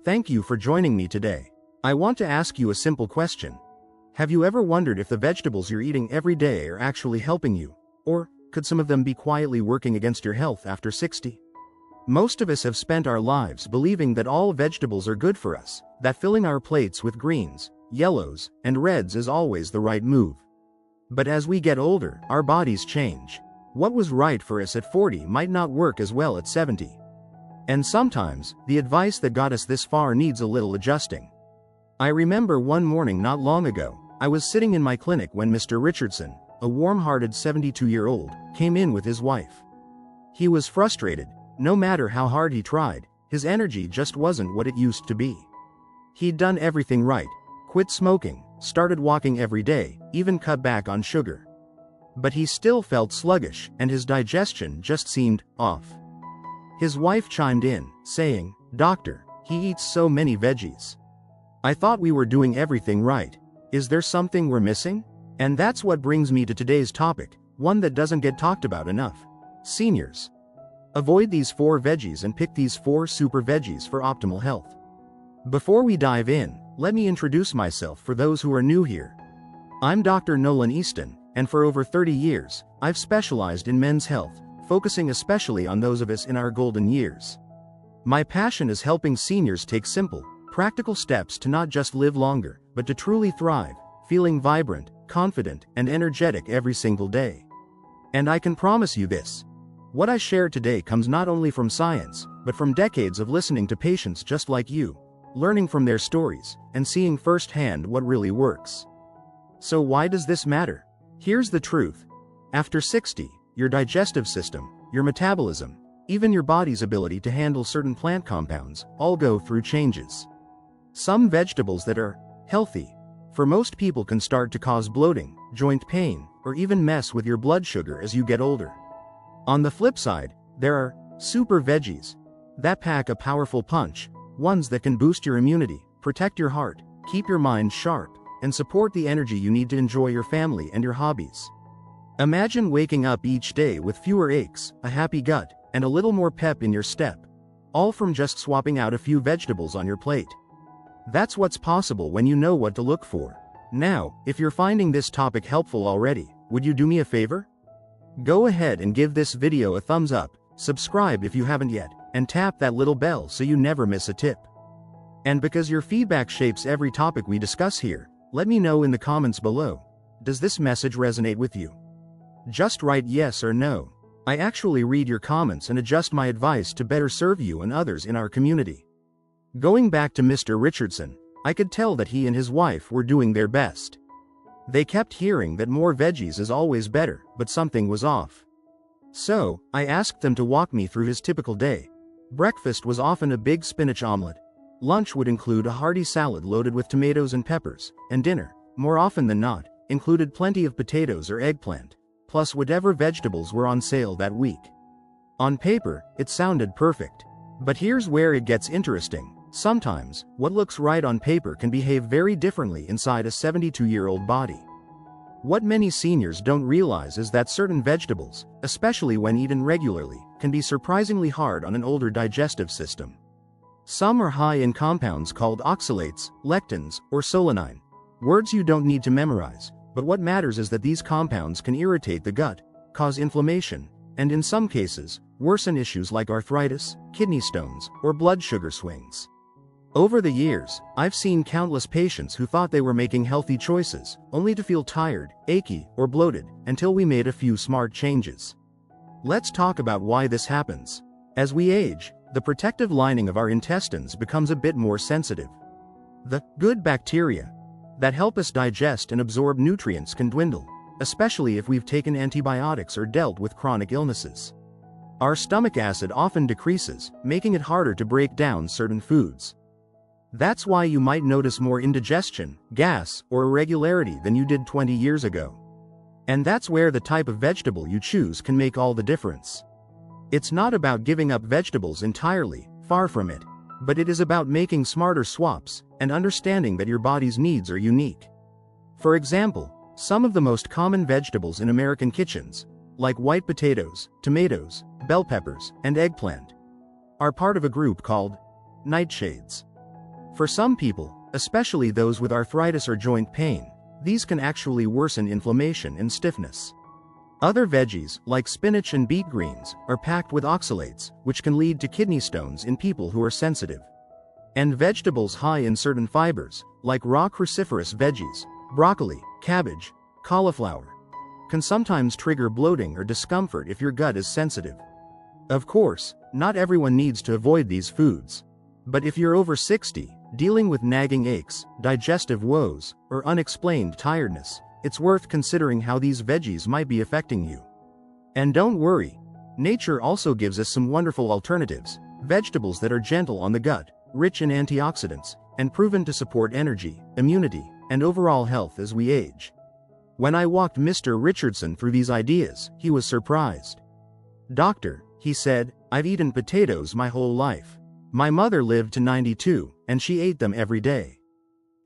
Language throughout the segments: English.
Thank you for joining me today. I want to ask you a simple question. Have you ever wondered if the vegetables you're eating every day are actually helping you? Or could some of them be quietly working against your health after 60? Most of us have spent our lives believing that all vegetables are good for us, that filling our plates with greens, yellows, and reds is always the right move. But as we get older, our bodies change. What was right for us at 40 might not work as well at 70. And sometimes, the advice that got us this far needs a little adjusting. I remember one morning not long ago, I was sitting in my clinic when Mr. Richardson, a warm-hearted 72-year-old, came in with his wife. He was frustrated. No matter how hard he tried, his energy just wasn't what it used to be. He'd done everything right, quit smoking, started walking every day, even cut back on sugar. But he still felt sluggish, and his digestion just seemed off. His wife chimed in, saying, "Doctor, he eats so many veggies. I thought we were doing everything right. Is there something we're missing?" And that's what brings me to today's topic, one that doesn't get talked about enough. Seniors. Avoid these 4 veggies and pick these 4 super veggies for optimal health. Before we dive in, let me introduce myself for those who are new here. I'm Dr. Nolan Easton, and for over 30 years, I've specialized in men's health, focusing especially on those of us in our golden years. My passion is helping seniors take simple, practical steps to not just live longer, but to truly thrive, feeling vibrant, confident, and energetic every single day. And I can promise you this. What I share today comes not only from science, but from decades of listening to patients just like you, learning from their stories, and seeing firsthand what really works. So why does this matter? Here's the truth. After 60, your digestive system, your metabolism, even your body's ability to handle certain plant compounds, all go through changes. Some vegetables that are healthy for most people can start to cause bloating, joint pain, or even mess with your blood sugar as you get older. On the flip side, there are super veggies that pack a powerful punch, ones that can boost your immunity, protect your heart, keep your mind sharp, and support the energy you need to enjoy your family and your hobbies. Imagine waking up each day with fewer aches, a happy gut, and a little more pep in your step, all from just swapping out a few vegetables on your plate. That's what's possible when you know what to look for. Now, if you're finding this topic helpful already, would you do me a favor? Go ahead and give this video a thumbs up, subscribe if you haven't yet, and tap that little bell so you never miss a tip. And because your feedback shapes every topic we discuss here, let me know in the comments below. Does this message resonate with you? Just write yes or no. I actually read your comments and adjust my advice to better serve you and others in our community. Going back to Mr. Richardson, I could tell that he and his wife were doing their best. They kept hearing that more veggies is always better, but something was off. So, I asked them to walk me through his typical day. Breakfast was often a big spinach omelet. Lunch would include a hearty salad loaded with tomatoes and peppers, and dinner, more often than not, included plenty of potatoes or eggplant, plus whatever vegetables were on sale that week. On paper, it sounded perfect. But here's where it gets interesting. Sometimes, what looks right on paper can behave very differently inside a 72-year-old body. What many seniors don't realize is that certain vegetables, especially when eaten regularly, can be surprisingly hard on an older digestive system. Some are high in compounds called oxalates, lectins, or solanine. Words you don't need to memorize, but what matters is that these compounds can irritate the gut, cause inflammation, and in some cases, worsen issues like arthritis, kidney stones, or blood sugar swings. Over the years, I've seen countless patients who thought they were making healthy choices, only to feel tired, achy, or bloated, until we made a few smart changes. Let's talk about why this happens. As we age, the protective lining of our intestines becomes a bit more sensitive. The good bacteria that help us digest and absorb nutrients can dwindle, especially if we've taken antibiotics or dealt with chronic illnesses. Our stomach acid often decreases, making it harder to break down certain foods. That's why you might notice more indigestion, gas, or irregularity than you did 20 years ago. And that's where the type of vegetable you choose can make all the difference. It's not about giving up vegetables entirely, far from it, but it is about making smarter swaps and understanding that your body's needs are unique. For example, some of the most common vegetables in American kitchens, like white potatoes, tomatoes, bell peppers, and eggplant, are part of a group called nightshades. For some people, especially those with arthritis or joint pain, these can actually worsen inflammation and stiffness. Other veggies, like spinach and beet greens, are packed with oxalates, which can lead to kidney stones in people who are sensitive. And vegetables high in certain fibers, like raw cruciferous veggies, broccoli, cabbage, cauliflower, can sometimes trigger bloating or discomfort if your gut is sensitive. Of course, not everyone needs to avoid these foods. But if you're over 60, dealing with nagging aches, digestive woes, or unexplained tiredness, it's worth considering how these veggies might be affecting you. And don't worry, nature also gives us some wonderful alternatives, vegetables that are gentle on the gut, rich in antioxidants, and proven to support energy, immunity, and overall health as we age. When I walked Mr. Richardson through these ideas, he was surprised. "Doctor," he said, "I've eaten potatoes my whole life. My mother lived to 92, and she ate them every day."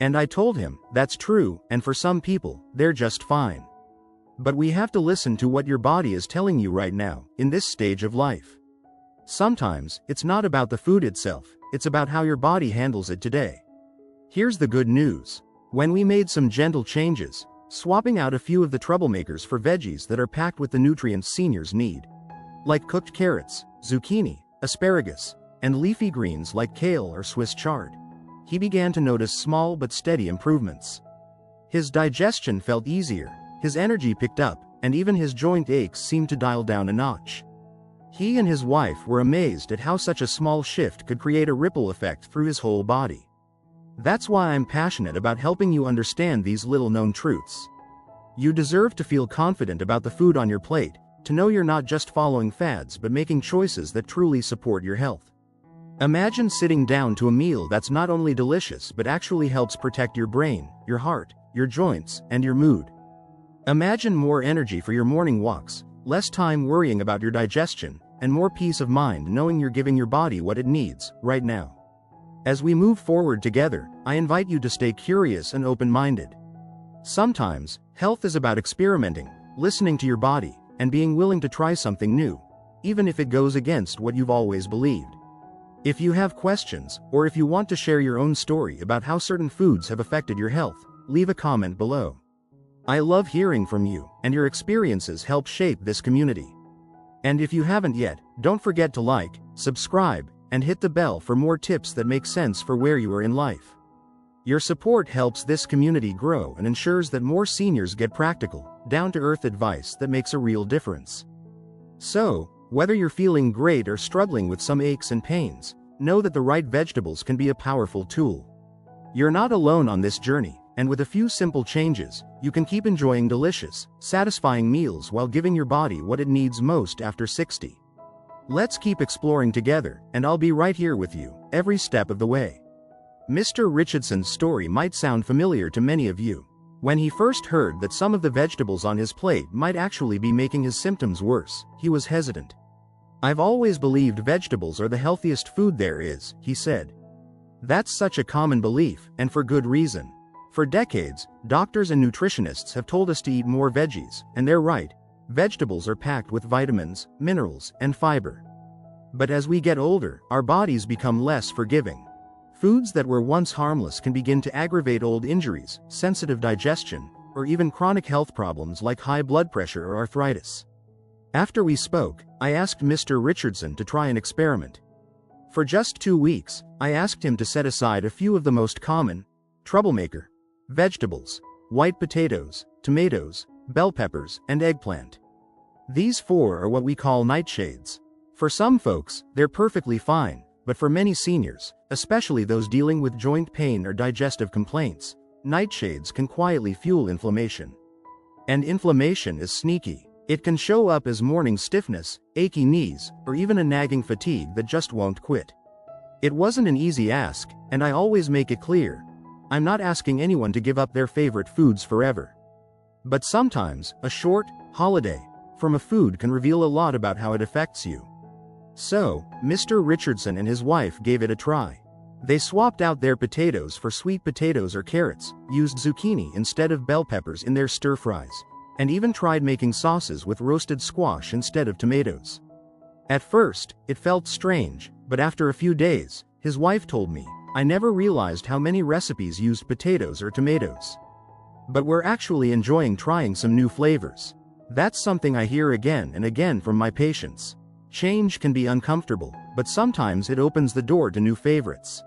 And I told him, that's true, and for some people, they're just fine. But we have to listen to what your body is telling you right now, in this stage of life. Sometimes, it's not about the food itself, it's about how your body handles it today. Here's the good news. When we made some gentle changes, swapping out a few of the troublemakers for veggies that are packed with the nutrients seniors need, like cooked carrots, zucchini, asparagus, and leafy greens like kale or Swiss chard, he began to notice small but steady improvements. His digestion felt easier, his energy picked up, and even his joint aches seemed to dial down a notch. He and his wife were amazed at how such a small shift could create a ripple effect through his whole body. That's why I'm passionate about helping you understand these little-known truths. You deserve to feel confident about the food on your plate, to know you're not just following fads but making choices that truly support your health. Imagine sitting down to a meal that's not only delicious but actually helps protect your brain, your heart, your joints, and your mood. Imagine more energy for your morning walks, less time worrying about your digestion, and more peace of mind knowing you're giving your body what it needs, right now. As we move forward together, I invite you to stay curious and open-minded. Sometimes, health is about experimenting, listening to your body, and being willing to try something new, even if it goes against what you've always believed. If you have questions, or if you want to share your own story about how certain foods have affected your health, leave a comment below. I love hearing from you, and your experiences help shape this community. And if you haven't yet, don't forget to like, subscribe, and hit the bell for more tips that make sense for where you are in life. Your support helps this community grow and ensures that more seniors get practical, down-to-earth advice that makes a real difference. So, whether you're feeling great or struggling with some aches and pains, know that the right vegetables can be a powerful tool. You're not alone on this journey, and with a few simple changes, you can keep enjoying delicious, satisfying meals while giving your body what it needs most after 60. Let's keep exploring together, and I'll be right here with you, every step of the way. Mr. Richardson's story might sound familiar to many of you. When he first heard that some of the vegetables on his plate might actually be making his symptoms worse, he was hesitant. "I've always believed vegetables are the healthiest food there is," he said. That's such a common belief, and for good reason. For decades, doctors and nutritionists have told us to eat more veggies, and they're right. Vegetables are packed with vitamins, minerals, and fiber. But as we get older, our bodies become less forgiving. Foods that were once harmless can begin to aggravate old injuries, sensitive digestion, or even chronic health problems like high blood pressure or arthritis. After we spoke, I asked Mr. Richardson to try an experiment. For just 2 weeks, I asked him to set aside a few of the most common, troublemaker, vegetables, white potatoes, tomatoes, bell peppers, and eggplant. These 4 are what we call nightshades. For some folks, they're perfectly fine, but for many seniors, especially those dealing with joint pain or digestive complaints, nightshades can quietly fuel inflammation. And inflammation is sneaky. It can show up as morning stiffness, achy knees, or even a nagging fatigue that just won't quit. It wasn't an easy ask, and I always make it clear, I'm not asking anyone to give up their favorite foods forever. But sometimes, a short holiday from a food can reveal a lot about how it affects you. So, Mr. Richardson and his wife gave it a try. They swapped out their potatoes for sweet potatoes or carrots, used zucchini instead of bell peppers in their stir-fries, and even tried making sauces with roasted squash instead of tomatoes. At first, it felt strange, but after a few days, his wife told me, I never realized how many recipes used potatoes or tomatoes. But we're actually enjoying trying some new flavors. That's something I hear again and again from my patients. Change can be uncomfortable, but sometimes it opens the door to new favorites.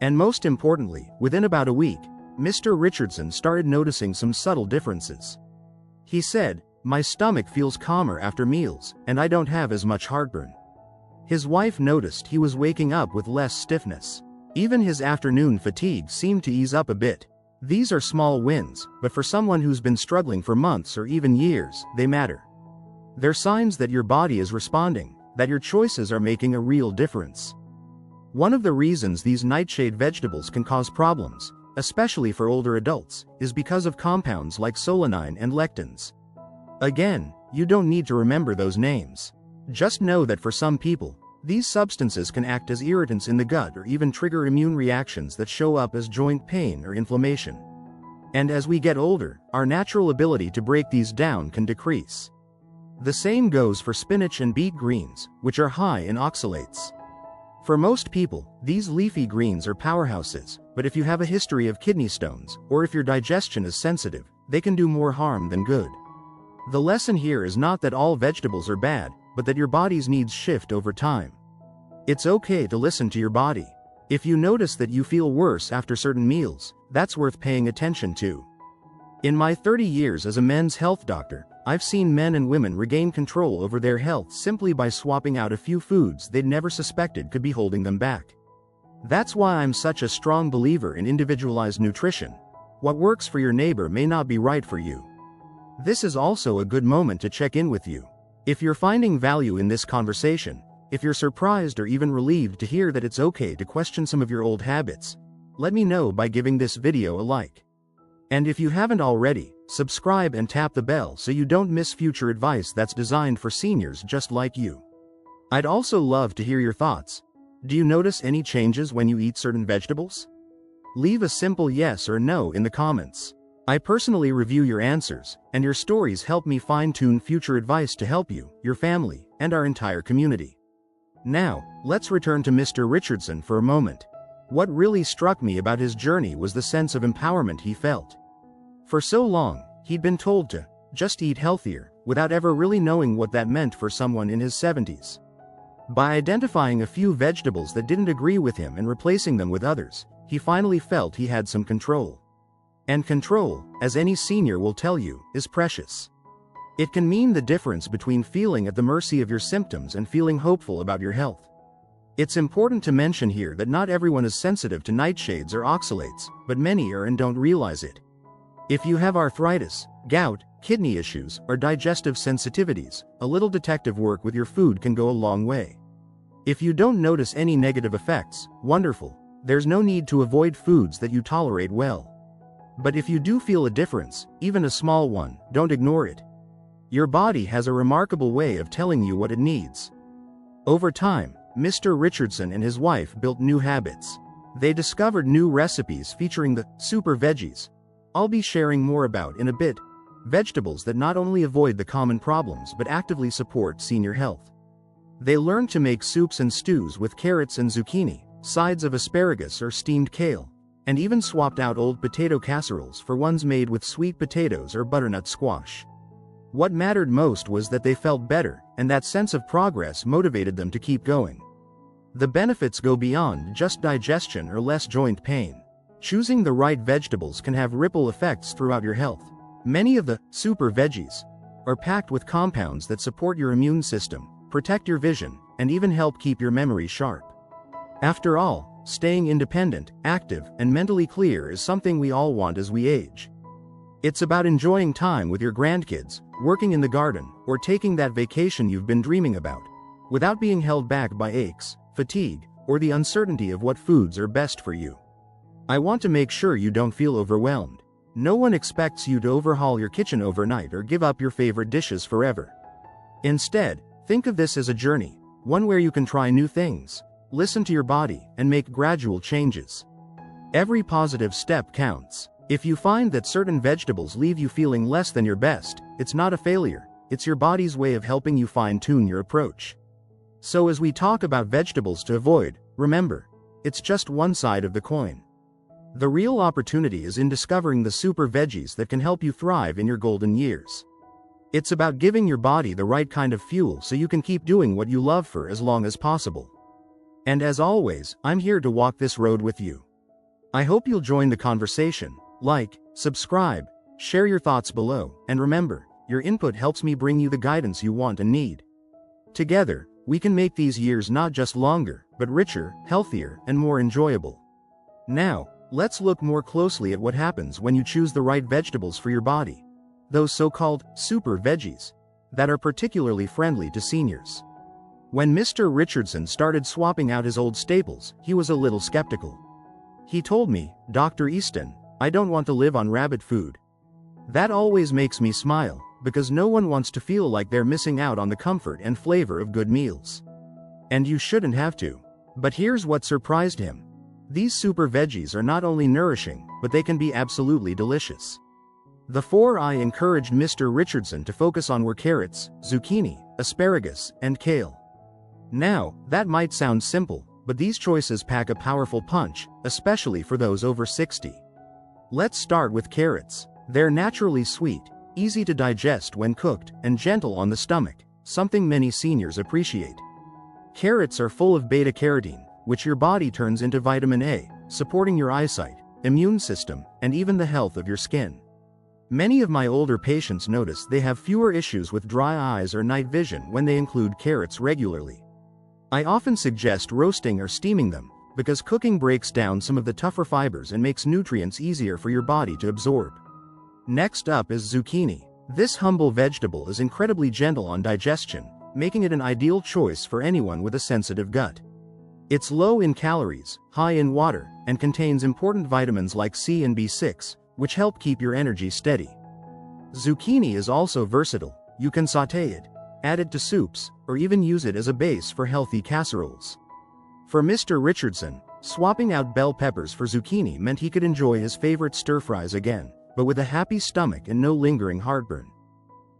And most importantly, within about a week, Mr. Richardson started noticing some subtle differences. He said, "My stomach feels calmer after meals, and I don't have as much heartburn." His wife noticed he was waking up with less stiffness. Even his afternoon fatigue seemed to ease up a bit. These are small wins, but for someone who's been struggling for months or even years, they matter. They're signs that your body is responding, that your choices are making a real difference. One of the reasons these nightshade vegetables can cause problems, especially for older adults, is because of compounds like solanine and lectins. Again, you don't need to remember those names. Just know that for some people, these substances can act as irritants in the gut or even trigger immune reactions that show up as joint pain or inflammation. And as we get older, our natural ability to break these down can decrease. The same goes for spinach and beet greens, which are high in oxalates. For most people, these leafy greens are powerhouses, but if you have a history of kidney stones, or if your digestion is sensitive, they can do more harm than good. The lesson here is not that all vegetables are bad, but that your body's needs shift over time. It's okay to listen to your body. If you notice that you feel worse after certain meals, that's worth paying attention to. In my 30 years as a men's health doctor, I've seen men and women regain control over their health simply by swapping out a few foods they'd never suspected could be holding them back. That's why I'm such a strong believer in individualized nutrition. What works for your neighbor may not be right for you. This is also a good moment to check in with you. If you're finding value in this conversation, if you're surprised or even relieved to hear that it's okay to question some of your old habits, let me know by giving this video a like. And if you haven't already, subscribe and tap the bell so you don't miss future advice that's designed for seniors just like you. I'd also love to hear your thoughts. Do you notice any changes when you eat certain vegetables? Leave a simple yes or no in the comments. I personally review your answers, and your stories help me fine-tune future advice to help you, your family, and our entire community. Now, let's return to Mr. Richardson for a moment. What really struck me about his journey was the sense of empowerment he felt. For so long, he'd been told to just eat healthier, without ever really knowing what that meant for someone in his 70s. By identifying a few vegetables that didn't agree with him and replacing them with others, he finally felt he had some control. And control, as any senior will tell you, is precious. It can mean the difference between feeling at the mercy of your symptoms and feeling hopeful about your health. It's important to mention here that not everyone is sensitive to nightshades or oxalates, but many are and don't realize it. If you have arthritis, gout, kidney issues, or digestive sensitivities, a little detective work with your food can go a long way. If you don't notice any negative effects, wonderful. There's no need to avoid foods that you tolerate well. But if you do feel a difference, even a small one, don't ignore it. Your body has a remarkable way of telling you what it needs. Over time, Mr. Richardson and his wife built new habits. They discovered new recipes featuring the super veggies I'll be sharing more about in a bit, vegetables that not only avoid the common problems but actively support senior health. They learned to make soups and stews with carrots and zucchini, sides of asparagus or steamed kale, and even swapped out old potato casseroles for ones made with sweet potatoes or butternut squash. What mattered most was that they felt better, and that sense of progress motivated them to keep going. The benefits go beyond just digestion or less joint pain. Choosing the right vegetables can have ripple effects throughout your health. Many of the super veggies are packed with compounds that support your immune system, protect your vision, and even help keep your memory sharp. After all, staying independent, active, and mentally clear is something we all want as we age. It's about enjoying time with your grandkids, working in the garden, or taking that vacation you've been dreaming about, without being held back by aches, fatigue, or the uncertainty of what foods are best for you. I want to make sure you don't feel overwhelmed. No one expects you to overhaul your kitchen overnight or give up your favorite dishes forever. Instead, think of this as a journey, one where you can try new things, listen to your body, and make gradual changes. Every positive step counts. If you find that certain vegetables leave you feeling less than your best, it's not a failure, it's your body's way of helping you fine-tune your approach. So as we talk about vegetables to avoid, remember, it's just one side of the coin. The real opportunity is in discovering the super veggies that can help you thrive in your golden years. It's about giving your body the right kind of fuel so you can keep doing what you love for as long as possible. And as always, I'm here to walk this road with you. I hope you'll join the conversation. Like, subscribe, share your thoughts below, and remember, your input helps me bring you the guidance you want and need. Together, we can make these years not just longer, but richer, healthier, and more enjoyable. Now, let's look more closely at what happens when you choose the right vegetables for your body. Those so-called super veggies that are particularly friendly to seniors. When Mr. Richardson started swapping out his old staples, he was a little skeptical. He told me, "Dr. Easton, I don't want to live on rabbit food. That always makes me smile, because no one wants to feel like they're missing out on the comfort and flavor of good meals. And you shouldn't have to." But here's what surprised him. These super veggies are not only nourishing, but they can be absolutely delicious. The four I encouraged Mr. Richardson to focus on were carrots, zucchini, asparagus, and kale. Now, that might sound simple, but these choices pack a powerful punch, especially for those over 60. Let's start with carrots. They're naturally sweet, easy to digest when cooked, and gentle on the stomach, something many seniors appreciate. Carrots are full of beta-carotene, which your body turns into vitamin A, supporting your eyesight, immune system, and even the health of your skin. Many of my older patients notice they have fewer issues with dry eyes or night vision when they include carrots regularly. I often suggest roasting or steaming them, because cooking breaks down some of the tougher fibers and makes nutrients easier for your body to absorb. Next up is zucchini. This humble vegetable is incredibly gentle on digestion, making it an ideal choice for anyone with a sensitive gut. It's low in calories, high in water, and contains important vitamins like C and B6, which help keep your energy steady. Zucchini is also versatile. You can sauté it, add it to soups, or even use it as a base for healthy casseroles. For Mr. Richardson, swapping out bell peppers for zucchini meant he could enjoy his favorite stir-fries again, but with a happy stomach and no lingering heartburn.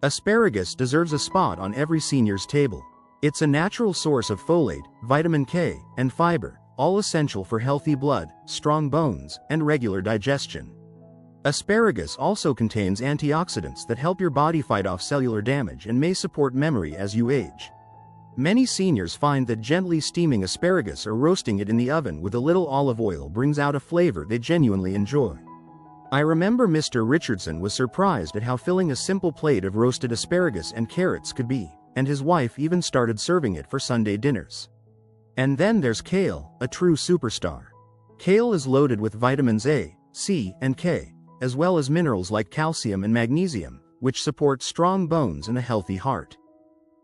Asparagus deserves a spot on every senior's table. It's a natural source of folate, vitamin K, and fiber, all essential for healthy blood, strong bones, and regular digestion. Asparagus also contains antioxidants that help your body fight off cellular damage and may support memory as you age. Many seniors find that gently steaming asparagus or roasting it in the oven with a little olive oil brings out a flavor they genuinely enjoy. I remember Mr. Richardson was surprised at how filling a simple plate of roasted asparagus and carrots could be, and his wife even started serving it for Sunday dinners. And then there's kale, a true superstar. Kale is loaded with vitamins A, C, and K, as well as minerals like calcium and magnesium, which support strong bones and a healthy heart.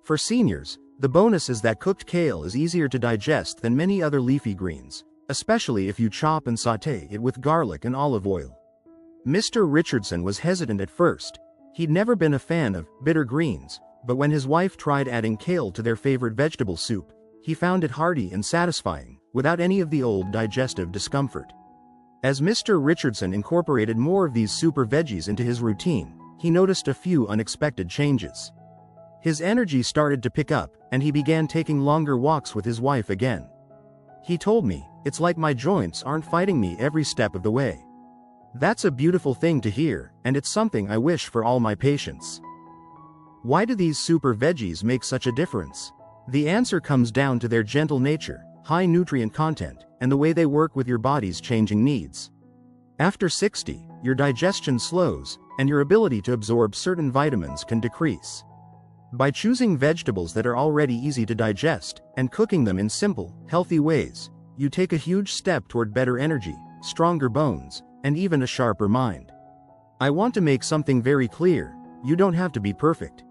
For seniors, the bonus is that cooked kale is easier to digest than many other leafy greens, especially if you chop and sauté it with garlic and olive oil. Mr. Richardson was hesitant at first. He'd never been a fan of bitter greens, but when his wife tried adding kale to their favorite vegetable soup, he found it hearty and satisfying, without any of the old digestive discomfort. As Mr. Richardson incorporated more of these super veggies into his routine, he noticed a few unexpected changes. His energy started to pick up, and he began taking longer walks with his wife again. He told me, "It's like my joints aren't fighting me every step of the way." That's a beautiful thing to hear, and it's something I wish for all my patients. Why do these super veggies make such a difference? The answer comes down to their gentle nature, high nutrient content, and the way they work with your body's changing needs. After 60, your digestion slows, and your ability to absorb certain vitamins can decrease. By choosing vegetables that are already easy to digest, and cooking them in simple, healthy ways, you take a huge step toward better energy, stronger bones, and even a sharper mind. I want to make something very clear: you don't have to be perfect.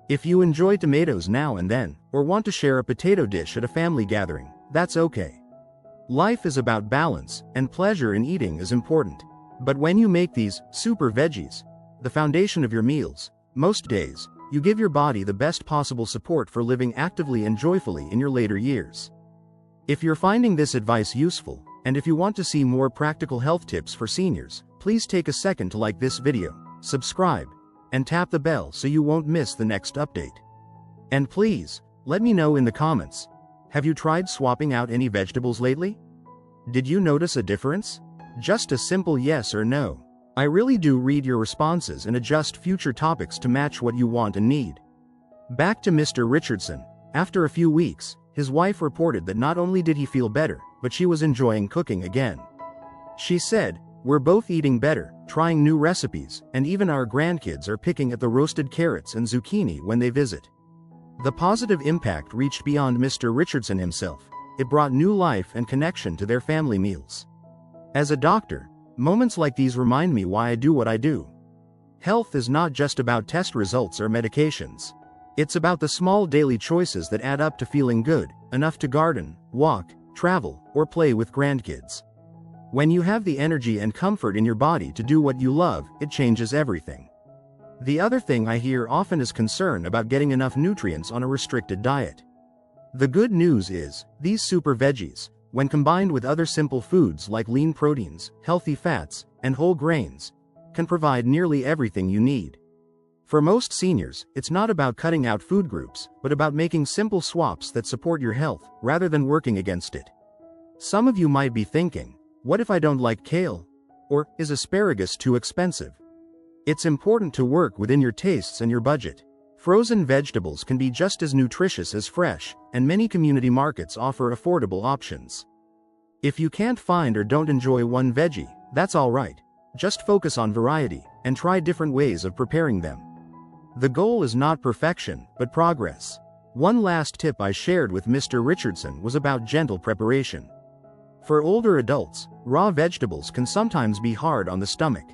If you enjoy tomatoes now and then, or want to share a potato dish at a family gathering, that's okay. Life is about balance, and pleasure in eating is important. But when you make these super veggies the foundation of your meals, most days, you give your body the best possible support for living actively and joyfully in your later years. If you're finding this advice useful, and if you want to see more practical health tips for seniors, please take a second to like this video, subscribe, and tap the bell so you won't miss the next update. And please, let me know in the comments, have you tried swapping out any vegetables lately? Did you notice a difference? Just a simple yes or no. I really do read your responses and adjust future topics to match what you want and need. Back to Mr. Richardson. After a few weeks, his wife reported that not only did he feel better, but she was enjoying cooking again. She said, "We're both eating better, trying new recipes, and even our grandkids are picking at the roasted carrots and zucchini when they visit." The positive impact reached beyond Mr. Richardson himself. It brought new life and connection to their family meals. As a doctor, moments like these remind me why I do what I do. Health is not just about test results or medications. It's about the small daily choices that add up to feeling good, enough to garden, walk, travel, or play with grandkids. When you have the energy and comfort in your body to do what you love, it changes everything. The other thing I hear often is concern about getting enough nutrients on a restricted diet. The good news is, these super veggies, when combined with other simple foods like lean proteins, healthy fats, and whole grains, can provide nearly everything you need. For most seniors, it's not about cutting out food groups, but about making simple swaps that support your health, rather than working against it. Some of you might be thinking, what if I don't like kale? Or, is asparagus too expensive? It's important to work within your tastes and your budget. Frozen vegetables can be just as nutritious as fresh, and many community markets offer affordable options. If you can't find or don't enjoy one veggie, that's alright. Just focus on variety, and try different ways of preparing them. The goal is not perfection, but progress. One last tip I shared with Mr. Richardson was about gentle preparation. For older adults, raw vegetables can sometimes be hard on the stomach.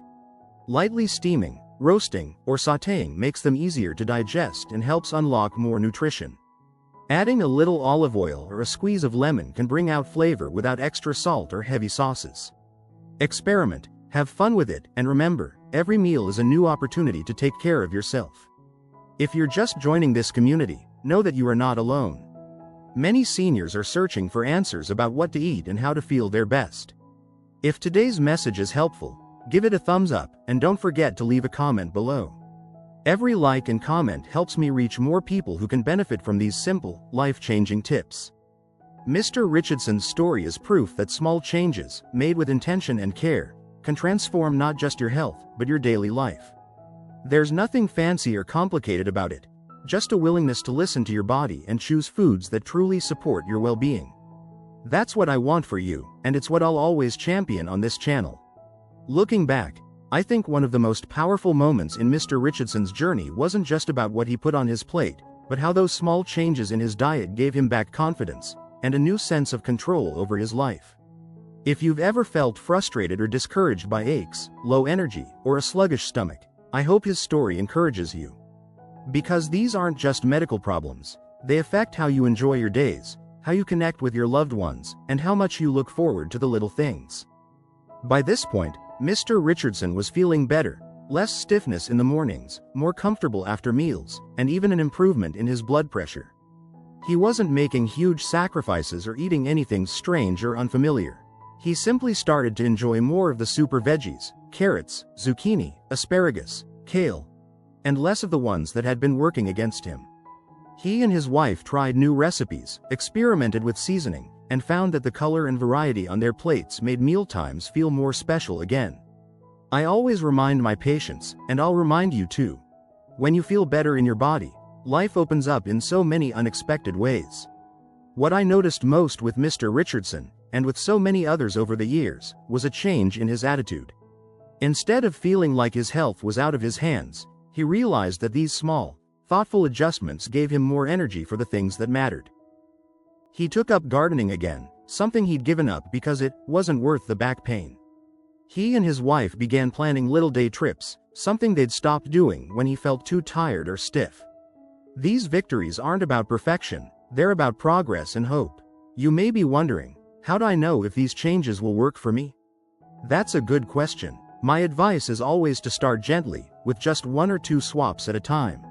Lightly steaming, roasting, or sautéing makes them easier to digest and helps unlock more nutrition. Adding a little olive oil or a squeeze of lemon can bring out flavor without extra salt or heavy sauces. Experiment, have fun with it, and remember, every meal is a new opportunity to take care of yourself. If you're just joining this community, know that you are not alone. Many seniors are searching for answers about what to eat and how to feel their best. If today's message is helpful, give it a thumbs up, and don't forget to leave a comment below. Every like and comment helps me reach more people who can benefit from these simple, life-changing tips. Mr. Richardson's story is proof that small changes, made with intention and care, can transform not just your health, but your daily life. There's nothing fancy or complicated about it, just a willingness to listen to your body and choose foods that truly support your well-being. That's what I want for you, and it's what I'll always champion on this channel. Looking back, I think one of the most powerful moments in Mr. Richardson's journey wasn't just about what he put on his plate, but how those small changes in his diet gave him back confidence and a new sense of control over his life. If you've ever felt frustrated or discouraged by aches, low energy, or a sluggish stomach, I hope his story encourages you. Because these aren't just medical problems, they affect how you enjoy your days, how you connect with your loved ones, and how much you look forward to the little things. By this point, Mr. Richardson was feeling better, less stiffness in the mornings, more comfortable after meals, and even an improvement in his blood pressure. He wasn't making huge sacrifices or eating anything strange or unfamiliar. He simply started to enjoy more of the super veggies, carrots, zucchini, asparagus, kale, and less of the ones that had been working against him. He and his wife tried new recipes, experimented with seasoning, and found that the color and variety on their plates made mealtimes feel more special again. I always remind my patients, and I'll remind you too. When you feel better in your body, life opens up in so many unexpected ways. What I noticed most with Mr. Richardson, and with so many others over the years, was a change in his attitude. Instead of feeling like his health was out of his hands, he realized that these small, thoughtful adjustments gave him more energy for the things that mattered. He took up gardening again, something he'd given up because it wasn't worth the back pain. He and his wife began planning little day trips, something they'd stopped doing when he felt too tired or stiff. These victories aren't about perfection, they're about progress and hope. You may be wondering, how do I know if these changes will work for me? That's a good question. My advice is always to start gently, with just 1 or 2 swaps at a time.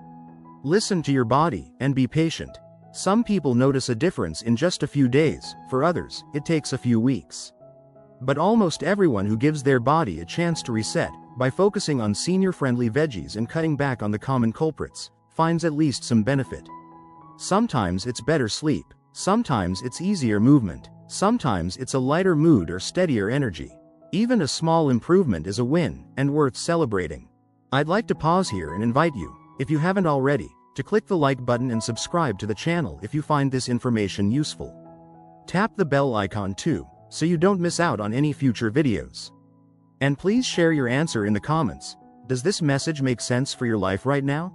Listen to your body, and be patient. Some people notice a difference in just a few days, for others, it takes a few weeks. But almost everyone who gives their body a chance to reset, by focusing on senior-friendly veggies and cutting back on the common culprits, finds at least some benefit. Sometimes it's better sleep, sometimes it's easier movement, Sometimes it's a lighter mood or steadier energy. Even a small improvement is a win and worth celebrating. I'd like to pause here and invite you, if you haven't already, to click the like button and subscribe to the channel if you find this information useful. Tap the bell icon too, so you don't miss out on any future videos. And please share your answer in the comments. Does this message make sense for your life right now?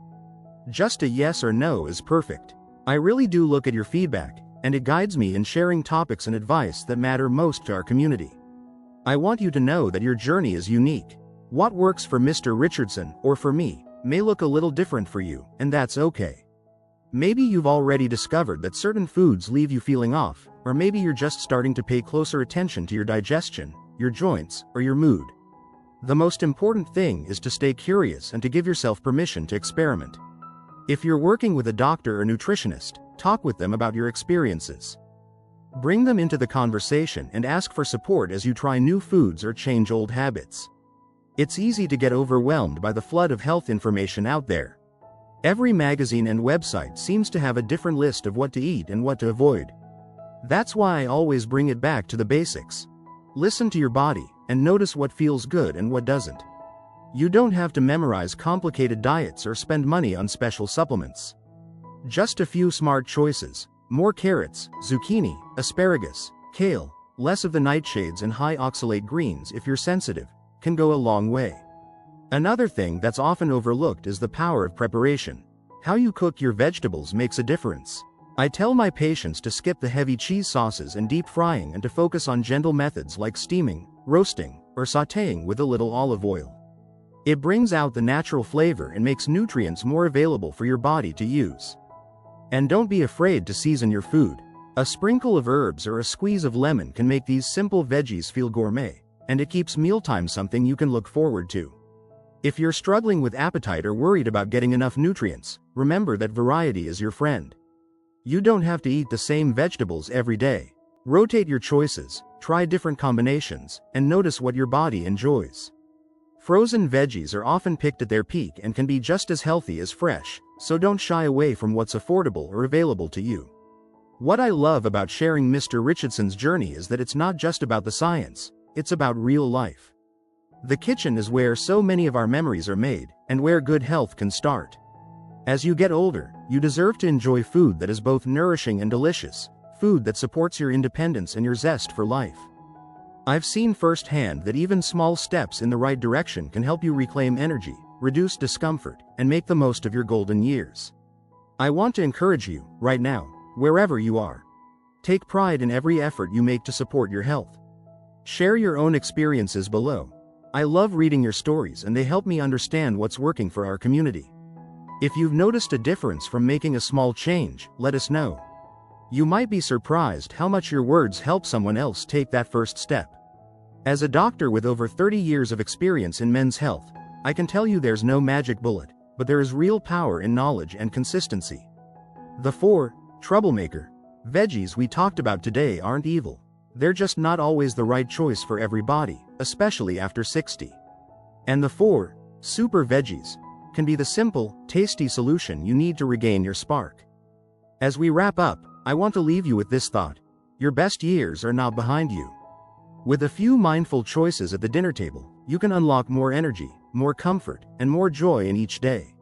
Just a yes or no is perfect. I really do look at your feedback, and it guides me in sharing topics and advice that matter most to our community. I want you to know that your journey is unique. What works for Mr. Richardson, or for me, may look a little different for you, and that's okay. Maybe you've already discovered that certain foods leave you feeling off, or maybe you're just starting to pay closer attention to your digestion, your joints, or your mood. The most important thing is to stay curious and to give yourself permission to experiment. If you're working with a doctor or nutritionist, talk with them about your experiences. Bring them into the conversation and ask for support as you try new foods or change old habits. It's easy to get overwhelmed by the flood of health information out there. Every magazine and website seems to have a different list of what to eat and what to avoid. That's why I always bring it back to the basics. Listen to your body and notice what feels good and what doesn't. You don't have to memorize complicated diets or spend money on special supplements. Just a few smart choices: more carrots, zucchini, asparagus, kale, less of the nightshades and high oxalate greens if you're sensitive, can go a long way. Another thing that's often overlooked is the power of preparation. How you cook your vegetables makes a difference. I tell my patients to skip the heavy cheese sauces and deep frying and to focus on gentle methods like steaming, roasting, or sautéing with a little olive oil. It brings out the natural flavor and makes nutrients more available for your body to use. And don't be afraid to season your food. A sprinkle of herbs or a squeeze of lemon can make these simple veggies feel gourmet, and it keeps mealtime something you can look forward to. If you're struggling with appetite or worried about getting enough nutrients, remember that variety is your friend. You don't have to eat the same vegetables every day. Rotate your choices, try different combinations, and notice what your body enjoys. Frozen veggies are often picked at their peak and can be just as healthy as fresh, so don't shy away from what's affordable or available to you. What I love about sharing Mr. Richardson's journey is that it's not just about the science, it's about real life. The kitchen is where so many of our memories are made, and where good health can start. As you get older, you deserve to enjoy food that is both nourishing and delicious, food that supports your independence and your zest for life. I've seen firsthand that even small steps in the right direction can help you reclaim energy, reduce discomfort, and make the most of your golden years. I want to encourage you, right now, wherever you are. Take pride in every effort you make to support your health. Share your own experiences below. I love reading your stories and they help me understand what's working for our community. If you've noticed a difference from making a small change, let us know. You might be surprised how much your words help someone else take that first step. As a doctor with over 30 years of experience in men's health, I can tell you there's no magic bullet, but there is real power in knowledge and consistency. The 4 troublemaker veggies we talked about today aren't evil. They're just not always the right choice for every body, especially after 60. And the 4 super veggies can be the simple, tasty solution you need to regain your spark. As we wrap up, I want to leave you with this thought: your best years are not behind you. With a few mindful choices at the dinner table, you can unlock more energy, more comfort, and more joy in each day.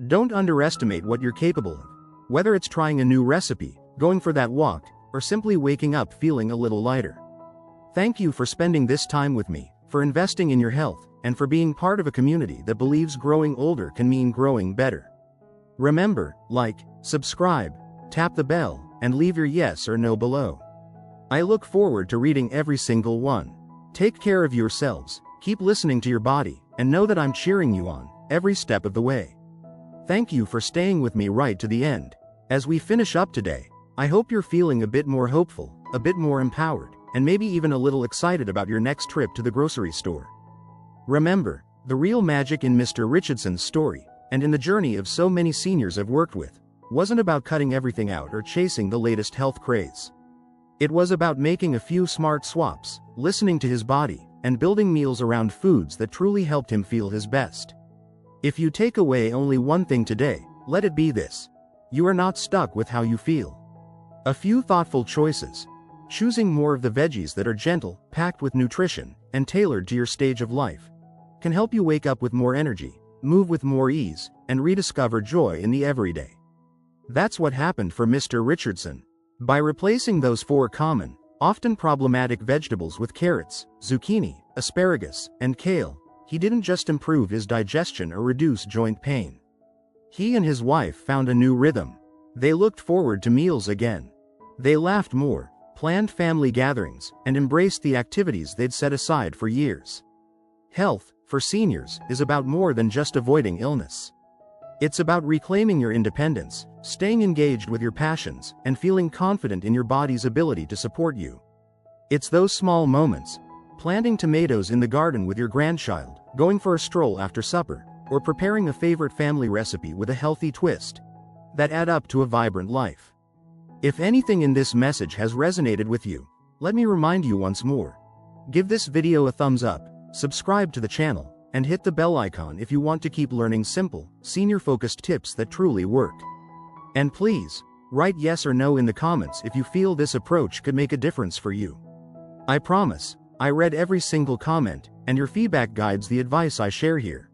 Don't underestimate what you're capable of. Whether it's trying a new recipe, going for that walk, or simply waking up feeling a little lighter. Thank you for spending this time with me, for investing in your health, and for being part of a community that believes growing older can mean growing better. Remember, like, subscribe, tap the bell, and leave your yes or no below. I look forward to reading every single one. Take care of yourselves, keep listening to your body, and know that I'm cheering you on, every step of the way. Thank you for staying with me right to the end. As we finish up today, I hope you're feeling a bit more hopeful, a bit more empowered, and maybe even a little excited about your next trip to the grocery store. Remember, the real magic in Mr. Richardson's story, and in the journey of so many seniors I've worked with, wasn't about cutting everything out or chasing the latest health craze. It was about making a few smart swaps, listening to his body, and building meals around foods that truly helped him feel his best. If you take away only one thing today, let it be this: you are not stuck with how you feel. A few thoughtful choices, Choosing more of the veggies that are gentle, packed with nutrition, and tailored to your stage of life can help you wake up with more energy, move with more ease, and rediscover joy in the everyday. That's what happened for Mr. Richardson. By replacing those 4 common, often problematic vegetables with carrots, zucchini, asparagus, and kale, he didn't just improve his digestion or reduce joint pain. He and his wife found a new rhythm. They looked forward to meals again. They laughed more, planned family gatherings, and embraced the activities they'd set aside for years. Health, for seniors, is about more than just avoiding illness. It's about reclaiming your independence, staying engaged with your passions, and feeling confident in your body's ability to support you. It's those small moments, planting tomatoes in the garden with your grandchild, going for a stroll after supper, or preparing a favorite family recipe with a healthy twist, that add up to a vibrant life. If anything in this message has resonated with you, let me remind you once more. Give this video a thumbs up, subscribe to the channel, and hit the bell icon if you want to keep learning simple, senior-focused tips that truly work. And please, write yes or no in the comments if you feel this approach could make a difference for you. I promise, I read every single comment, and your feedback guides the advice I share here.